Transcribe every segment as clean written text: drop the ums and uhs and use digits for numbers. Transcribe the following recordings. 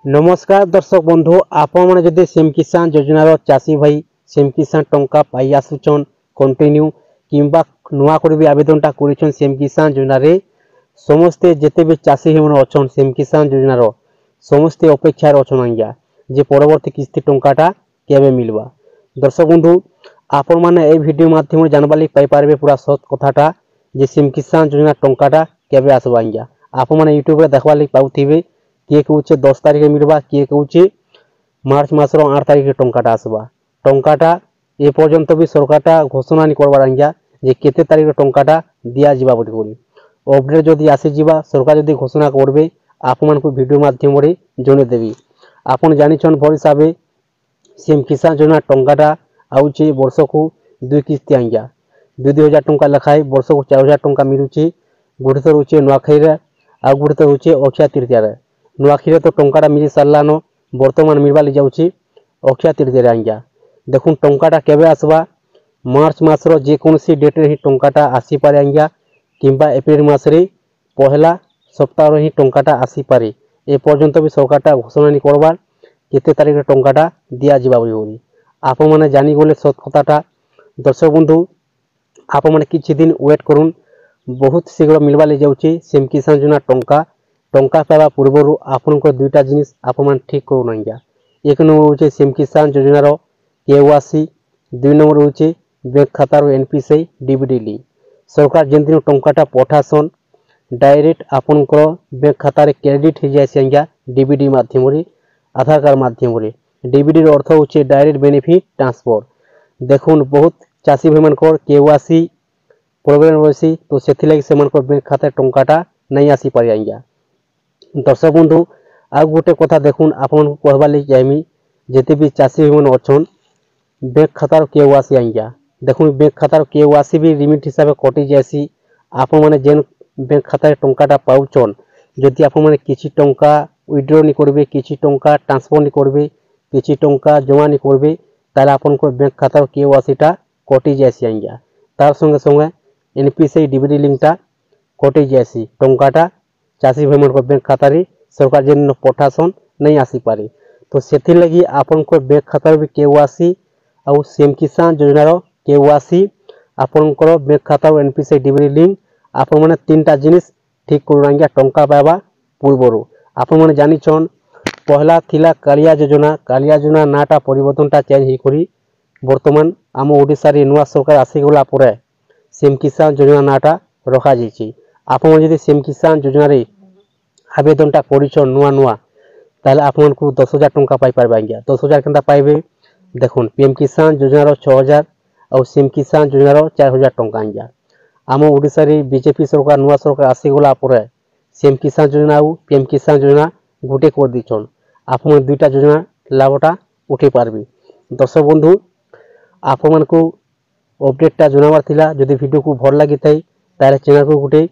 नमस्कार दर्शक बंधु आपण मैंने जदि सीएम किसान योजनार चाषी भाई सीएम किसान टंका पाई आसुचन कंटिन्यू किंबा नुआ कर भी आवेदनटा कर सीएम किसान योजन समस्ते जिते भी चाषी भाई अच्छा सीएम किसान योजनार समस्ते अपेक्षार अच्छा आज्ञा जे परवर्ती किस्ती टंकाटा केबे मिलवा। दर्शक बंधु आपण मैंने ये वीडियो माध्यम जानवा लगी पाइपर पूरा सत कथाटा जे सीएम किसान योजना टंकाटा केबे आसवा आज्ञा आपण मैंने यूट्यूब देखवा लगी पाउथिबे किए कहे 10 तारिख मिलवा किए कहे मार्च मासर 8 तारिख टंकाटा आसवा। टंकाटा ए पर्यंत भी सरकारटा घोषणा नहीं करवार आज्ञा जे केते तारिख टंकाटा दिया जिबा बोली अपडेट जदि आसीजिबा सरकार जदि घोषणा करबे आपण मानकु वीडियो माध्यम रे जणे देबी। आपण जानिछन भल हिसाब सीएम किसान योजना टंकाटा आउची वर्ष को 2 किस्ती आज्ञा 2,000 टंका लेखाए वर्ष को 4,000 टंका मिलुची। गुटे तो रोचे नुआखाई रे आ गुटे तो रोचे अक्षय तृतीया रे। नुआखाई तो टंकाटा मिली सारलान बर्तमान मिलवा जाऊँगी अक्षय तृतीया आज्ञा। देखुन टंकाटा केबे आसवा मार्च मासर जेकोसी डेट्रे ही टंकाटा आसीपारे आज्ञा किंबा एप्रिल मासरे पहला सप्ताह ही टंकाटा आसीपारे। ए पर्यंत भी सरकारटा घोषणा नहीं करवार केते तारिख टंकाटा दिया जिबा बोली आपण माने जानी गले सत कथाटा। दर्शक बंधु आपण माने किछि दिन वेट करुन बहुत शीघ्र मिलवा ले जाऊँगी सीएम किसान योजना टंका। टंका पावा पूर्वर आपण दुईटा जिनिस आपण ठीक करूँ आज्ञा। एक नंबर हूँ सीएम किसान योजनार केवासी 2 नंबर हूँ बैंक खातार एनपीसीआई डीबीडी लिंक। सरकार जिन दिन टंकाटा पठासन डायरेक्ट आपण बैंक खातार क्रेडिट हो जाए आज्ञा डीबीडी माध्यम आधार कार्ड माध्यम डीबीडी अर्थ हूँ डायरेक्ट बेनिफिट ट्रांसफर। देखुन बहुत चाषी भाई मान केवासी प्रोग्राम रही तो से बैंक खाता टंकाटा नहीं आसी पारे आज्ञा। दर्शक बंधु आ गोटे कथा देखुन आपन कहवा लगी चाहमी जिते भी चाषी भाई अच्छन बैंक खातार केवासी आज्ञा। देखुन बैंक खातार केवासी भी लिमिट हिसाब से कटि जासी। आपण मैंने जेन बैंक खातार टंकाटा पाउचन जदि आपण मैंने किछि टंका विड्रॉ नहीं करबे किछि टंका ट्रांसफर नहीं करबे किछि टंका जमा नहीं करबे ताले आपण बैंक खातार केवासीटा कटि जासी आज्ञा। तार संगे संगे एनपीसीआई डीबीडी लिंकटा कटि जासी टंकाटा चाषी भाई मान बैंक खाता रे सरकार जेन पठासन नहीं आसी पारे। तो से लगी आपण बैंक खाता भी केवासी आउ सीएम किसान योजनार केवासी आपण बैंक खाता एनपीसीआई डीबीडी लिंक आपण माने 3टा जिनिस ठीक करू आज्ञा टंका पावा पूर्वर। आपण माने जानिछन पहला थिला कालिया योजना नाटा परिवर्तनटा चेंज ही करी वर्तमान आम ओडिसा रे नुआ सरकार आसी गला परे सीएम किसान योजना नाटा रखा जाइछि। आपण जदि सीएम किसान योजना रे आवेदनटा करिछन नुआ नुआ ताले आपण को 10,000 टंका पाई पारबे आज्ञा। 10,000 केनता पाइबे देखुन पीएम किसान योजनार 6,000 और सीएम किसान योजनार 4,000 टंका आज्ञा। आम ओडिसा रे बीजेपी सरकार नुआ सरकार आसी गला परे सीएम किसान योजना और पीएम किसान योजना गुटे कर दिछन आपण दुईटा योजना लाभटा उठे पारबे। दर्शक बंधु आपण मान को अपडेटटा जनावर थिला जदि वीडियो को भल लगी थाई ताले चैनल को गुटे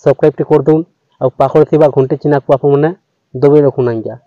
सब्सक्राइब कर दून और पाखर थिबा घंटे चिन्ह को आपण माने दबाई रखुन आज्ञा।